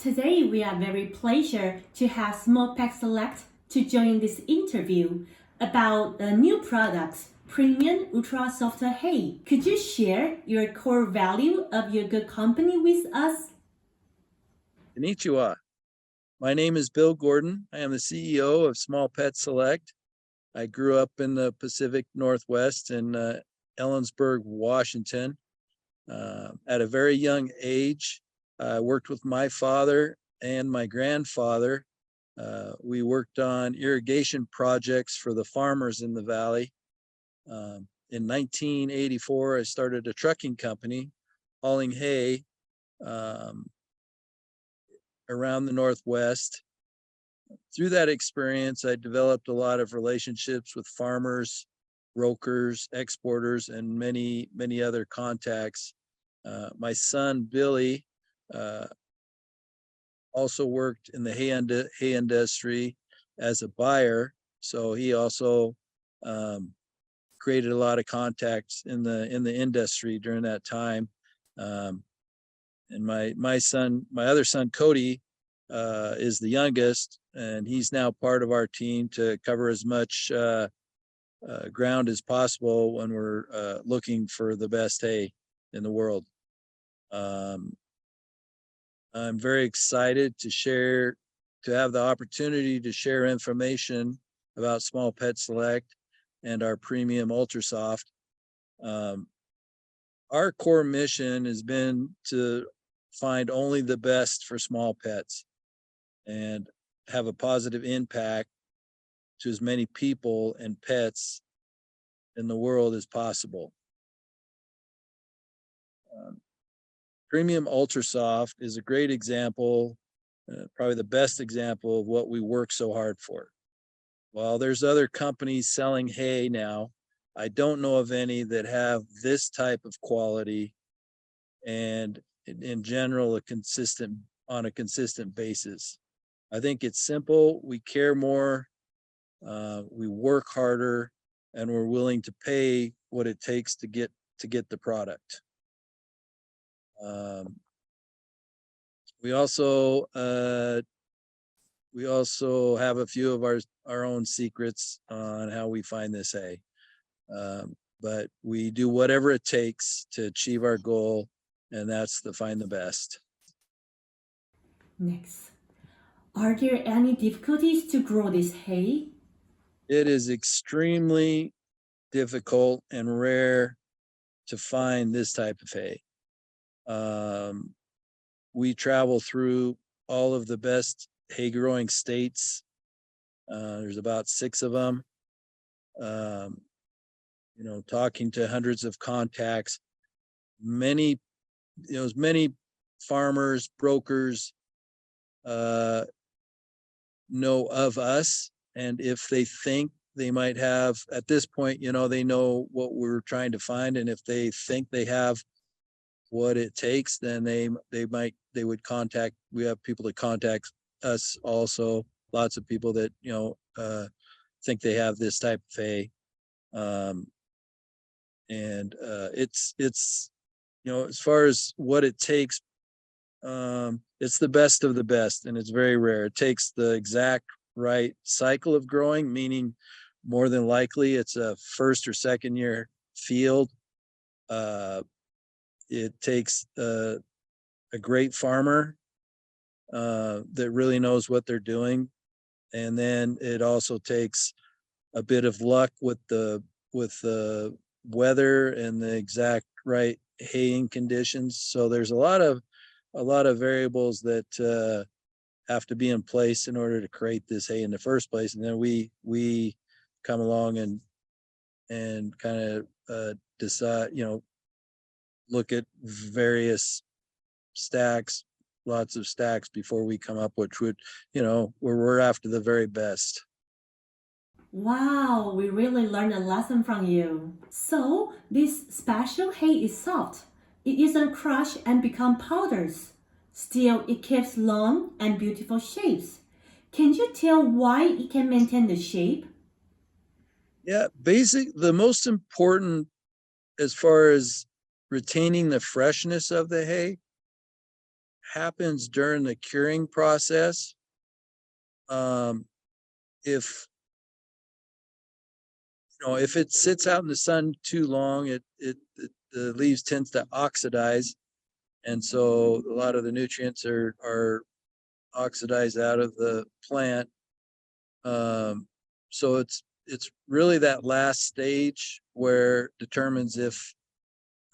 Today we are very pleased to have Small Pet Select to join this interview about the new product, Premium Ultra Soft Hay. Could you share your core value of your good company with us? Konnichiwa. My name is Bill Gordon. I am the CEO of Small Pet Select. I grew up in the Pacific Northwest in Ellensburg, Washington. At a very young age, I worked with my father and my grandfather. We worked on irrigation projects for the farmers in the valley. In 1984, I started a trucking company hauling hay around the Northwest. Through that experience, I developed a lot of relationships with farmers, brokers, exporters, and many, many other contacts. My son, Billy, also worked in the hay industry as a buyer. So he also created a lot of contacts in the industry during that time. And my other son, Cody, is the youngest, and he's now part of our team to cover as much ground as possible when we're looking for the best hay in the world. I'm very excited to have the opportunity to share information about Small Pet Select and our Premium Ultra Soft. Our core mission has been to find only the best for small pets and have a positive impact to as many people and pets in the world as possible. Premium Ultra Soft is a great example, probably the best example of what we work so hard for. While there's other companies selling hay now, I don't know of any that have this type of quality and in general on a consistent basis. I think it's simple. We care more, we work harder, and we're willing to pay what it takes to get the product. We also have a few of our own secrets on how we find this hay. But we do whatever it takes to achieve our goal, and that's to find the best. Next, are there any difficulties to grow this hay? It is extremely difficult and rare to find this type of hay. We travel through all of the best hay growing states. There's about 6 of them. Talking to hundreds of contacts, many farmers, brokers know of us, and if they think they might have, at this point, they know what we're trying to find, and if they think they have what it takes, then they would contact. We have people that contact us also. Lots of people that think they have this type of hay. It's as far as what it takes, it's the best of the best, and it's very rare. It takes the exact right cycle of growing, meaning more than likely it's a first or second year field. It takes a great farmer that really knows what they're doing, and then it also takes a bit of luck with the weather and the exact right haying conditions. So there's a lot of variables that have to be in place in order to create this hay in the first place, and then we come along and kind of decide, look at various stacks, lots of stacks before we come up, which would, we're after the very best. Wow, we really learned a lesson from you. So this special hay is soft. It isn't crushed and become powders. Still, it keeps long and beautiful shapes. Can you tell why it can maintain the shape? Yeah, the most important as far as retaining the freshness of the hay happens during the curing process, if if it sits out in the sun too long, the leaves tends to oxidize, and so a lot of the nutrients are oxidized out of the plant. So it's really that last stage where determines if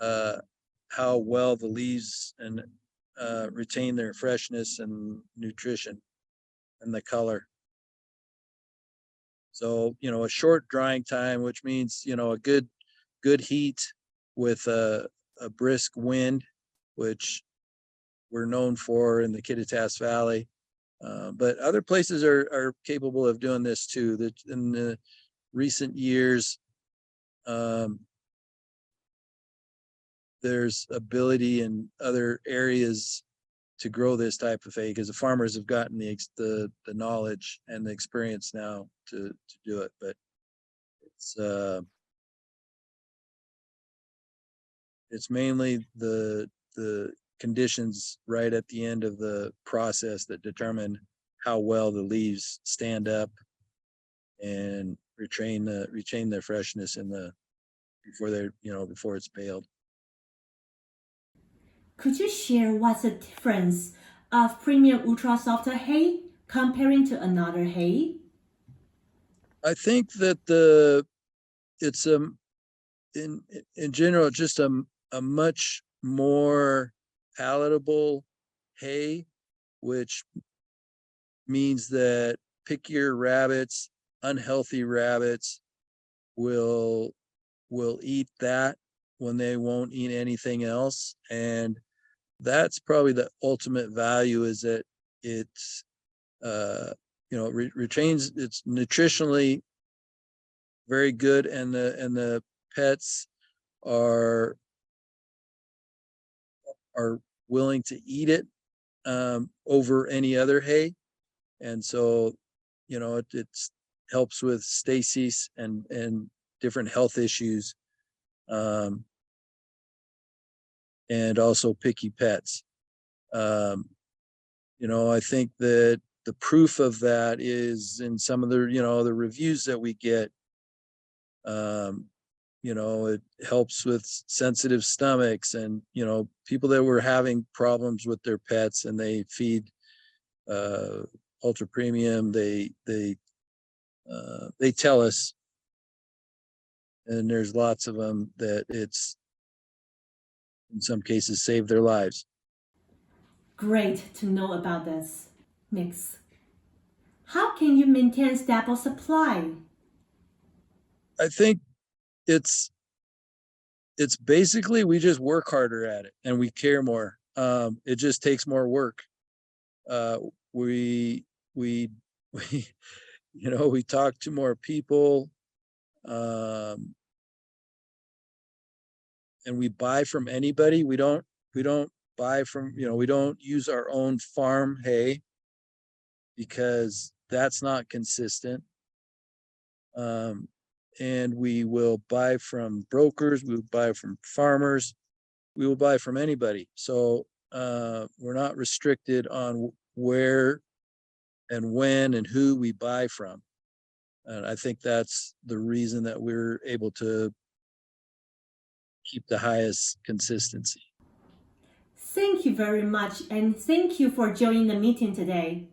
how well the leaves and retain their freshness and nutrition and the color. So, a short drying time, which means, a good heat with a brisk wind, which we're known for in the Kittitas Valley. But other places are capable of doing this too. That in the recent years, there's ability in other areas to grow this type of hay because the farmers have gotten the knowledge and the experience now to do it. But it's mainly the conditions right at the end of the process that determine how well the leaves stand up and retain their freshness before it's baled. Could you share what's the difference of premium ultra soft hay comparing to another hay? I think that it's in general just a much more palatable hay, which means that pickier rabbits, unhealthy rabbits will eat that when they won't eat anything else. And that's probably the ultimate value, is that it's retains, it's nutritionally very good, and the pets are willing to eat it over any other hay. And so it helps with stasis and different health issues, and also picky pets. I think that the proof of that is in some of the reviews that we get. It helps with sensitive stomachs, and people that were having problems with their pets and they feed ultra premium, they tell us, and there's lots of them, that it's in some cases saved their lives. Great to know about this. Next, how can you maintain stable supply? I think it's basically, we just work harder at it and we care more. It just takes more work. We talk to more people, and we buy from anybody. We don't buy from, we don't use our own farm hay because that's not consistent. And we will buy from brokers, we will buy from farmers, we will buy from anybody. So we're not restricted on where and when and who we buy from. And I think that's the reason that we're able to keep the highest consistency. Thank you very much, and thank you for joining the meeting today.